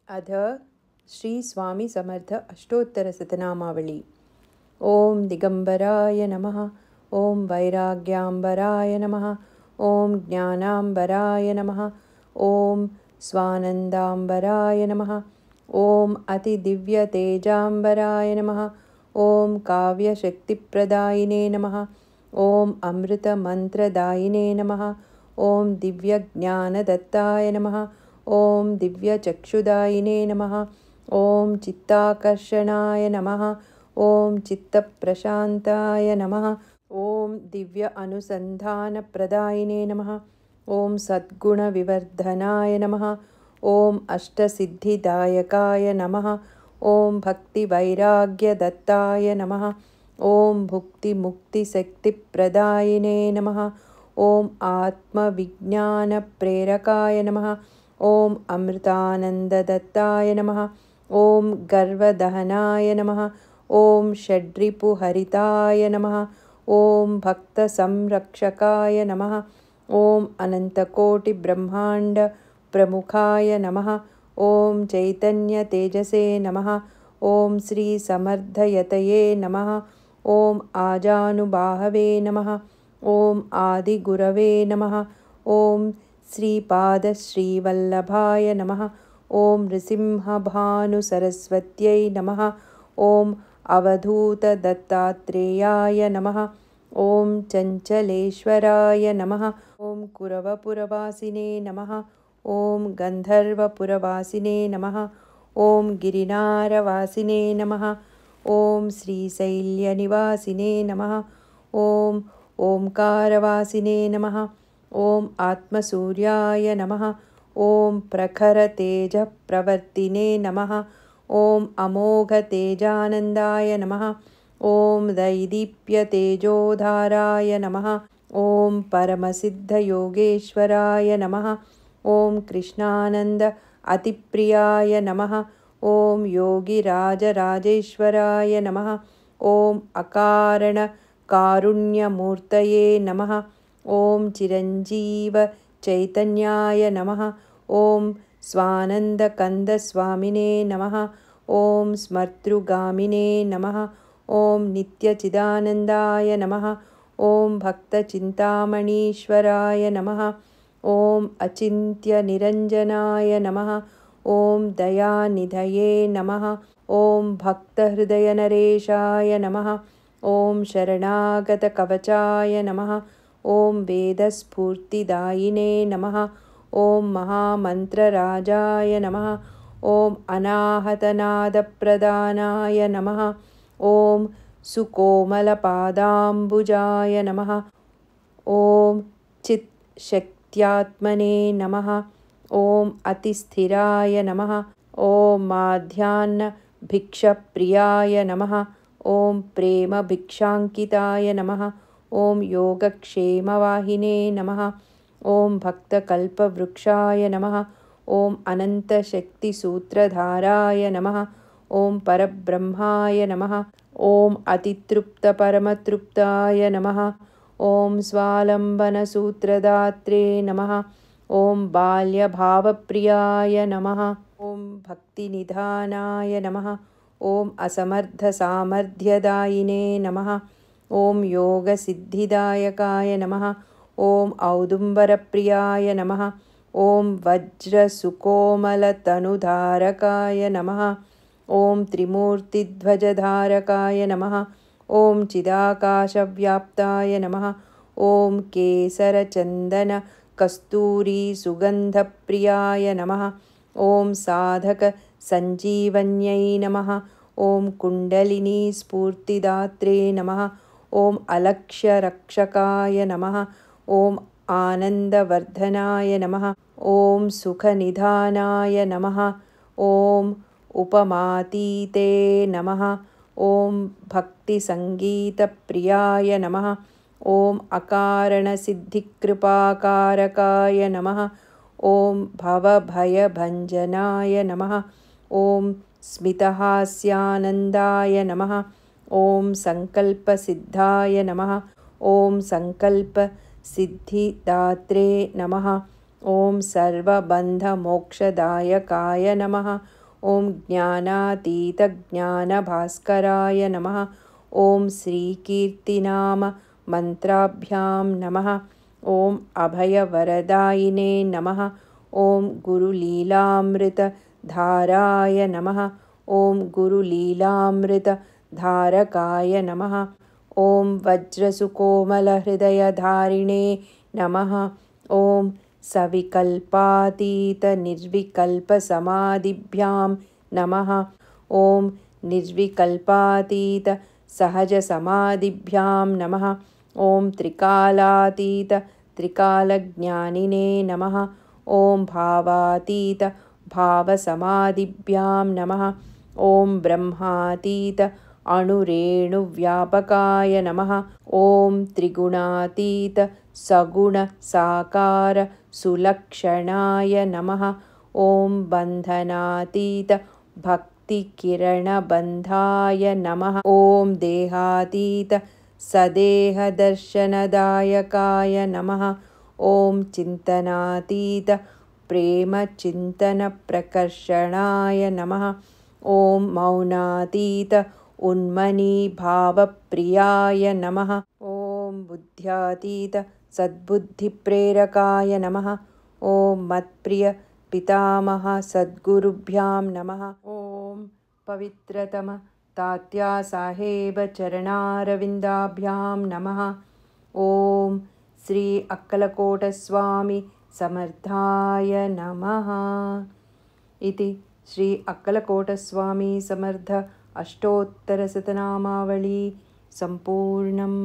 अध श्री स्वामी समर्थ अष्टोत्तरशतनामावली। ओं दिगंबराय नमः। ओं वैराग्याम्बराय नमः। ओं ज्ञानाम्बराय नमः। ओं स्वानंदाम्बराय नमः। ओं अतिदिव्यतेजाम्बराय नमः। ओं काव्यशक्तिप्रदायिने नमः। ओं अमृतमन्त्रदायिने नमः। ओं दिव्यज्ञानदत्ताय नमः। ओं दिव्यचक्षुदायिने नमः। ओं चित्ताकर्षणाय नमः। ओं चित्तप्रशान्ताय नमः। ओं दिव्य अनुसन्धानप्रदायिने नमः। ओं सद्गुणविवर्धनाय नमः। ओं अष्टसिद्धिदायकाय नमः। ओं भक्तिवैराग्यदत्ताय नमः। ओं भुक्तिमुक्तिशक्तिप्रदायिने नमः। ओं आत्मविज्ञानप्रेरकाय नमः। ओं अमृतानन्ददत्ताय नमः। ओं गर्वदहनाय नमः। ओं षड्रिपुहरिताय नमः। ओं भक्तसंरक्षकाय नमः। ओं अनन्तकोटिब्रह्माण्डप्रमुखाय नमः। ओं चैतन्यतेजसे नमः। ओं श्रीसमर्थयतये नमः। ओं आजानुबाहवे नमः। ओं आदिगुरवे नमः। ओं श्रीपादश्रीवल्लभाय नमः। ओं नृसिंहभानुसरस्वत्यै नमः। ओं अवधूतदत्तात्रेयाय नमः। ओं चञ्चलेश्वराय नमः। ओं कुरवपुरवासिने नमः। ओं गन्धर्वपुरवासिने नमः। ओं गिरिनारवासिने नमः। ओं श्रीशैल्यनिवासिने नमः। ओं ओंकारवासिने नमः। ओं आत्मसूर्याय नमः। ओं प्रखरतेजप्रवर्तिने नमः। ओं अमोघतेजानन्दाय नमः। ओं दैदीप्यतेजोधाराय नमः। ओं परमसिद्धयोगेश्वराय नमः। ओं कृष्णानन्द अतिप्रियाय नमः। ओं योगिराजराजेश्वराय नमः। ओं अकारणकारुण्यमूर्तये नमः। ओं चिरञ्जीवचैतन्याय नमः। ओं स्वानन्दकन्दस्वामिने नमः। ओं स्मर्तृगामिने नमः। ओं नित्यचिदानन्दाय नमः। ओं भक्तचिन्तामणीश्वराय नमः। ओं अचिन्त्यनिरञ्जनाय नमः। ओं दयानिधये नमः। ओं भक्तहृदयनरेशाय नमः। ओं शरणागतकवचाय नमः। ओं वेदस्फूर्तिदायिने नमः। ओं महामन्त्रराजाय नमः। ओं अनाहतनादप्रदानाय नमः। ओं सुकोमलपादाम्बुजाय नमः। ओं चित्शक्त्यात्मने नमः। ओं अतिस्थिराय नमः। ओं माध्याह्नभिक्षप्रियाय नमः। ओं प्रेमभिक्षाङ्किताय नमः। ओं योगक्षेमवाहिने नमः। ओं भक्तकल्पवृक्षाय नमः। ओं अनन्तशक्तिसूत्रधाराय नमः। ओं परब्रह्माय नमः। ओं अतितृप्तपरमतृप्ताय नमः। ओं स्वालम्बनसूत्रदात्रे नमः। ओं बाल्यभावप्रियाय नमः। ओं भक्तिनिधानाय नमः। ओं असमर्थसामर्थ्यदायिने नमः। ओं योगसिद्धिदायकाय नमः। ओं औदुम्बरप्रियाय नमः। ओं वज्रसुकोमलतनुधारकाय नमः। ओं त्रिमूर्तिध्वजधारकाय नमः। ओं चिदाकाशव्याप्ताय नमः। ओं केसरचन्दनकस्तूरीसुगन्धप्रियाय नमः। ओं साधकसञ्जीवन्यै नमः। ओं कुण्डलिनीस्फूर्तिदात्रे नमः। ओं अलक्ष्यरक्षकाय नमः। ओं आनन्दवर्धनाय नमः। ओं सुखनिधानाय नमः। ओं उपमातीते नमः। ओं भक्तिसङ्गीतप्रियाय नमः। ओं अकारणसिद्धिकृपाकारकाय नमः। ओं भवभयभञ्जनाय नमः। ओं स्मितहास्यानन्दाय नमः। ओं सङ्कल्पसिद्धाय नमः। ओं सङ्कल्पसिद्धिदात्रे नमः। ॐ सर्वबन्धमोक्षदायकाय नमः। ॐ ज्ञानातीतज्ञानभास्कराय नमः। ॐ श्रीकीर्तिनाम मन्त्राभ्यां नमः। ॐ अभयवरदायिने नमः। ॐ गुरुलीलामृतधाराय नमः। ॐ गुरुलीलामृतधारकाय नमः। ॐ वज्रसुकोमलहृदयधारिणे नमः। ॐ सविकल्पातीतनिर्विकल्पसमाधिभ्यां नमः। ॐ निर्विकल्पातीतसहजसमाधिभ्यां नमः। ॐ त्रिकालातीतत्रिकालज्ञानिने नमः। ॐ भावातीतभावसमाधिभ्यां नमः। ॐ ब्रह्मातीत अणुरेणुव्यापकाय नमः। ॐ त्रिगुणातीत सगुणसाकार सुलक्षणाय नमः। ॐ बन्धनातीत भक्तिकिरणबन्धाय नमः। ॐ देहातीत सदेहदर्शनदायकाय नमः। ॐ चिन्तनातीत प्रेमचिन्तनप्रकर्षणाय नमः। ॐ मौनातीत उन्मनीभावप्रियाय नमः। ॐ बुद्ध्यातीत सद्बुद्धिप्रेरकाय नमः। ॐ मत्प्रियपितामह सद्गुरुभ्यां नमः। ॐ पवित्रतम तात्यासाहेब चरणारविन्दाभ्यां नमः। ॐ श्री अक्कलकोटस्वामी समर्थाय नमः। इति श्री अक्कलकोटस्वामी समर्थ अष्टोत्तरशतनामावली सम्पूर्णम्।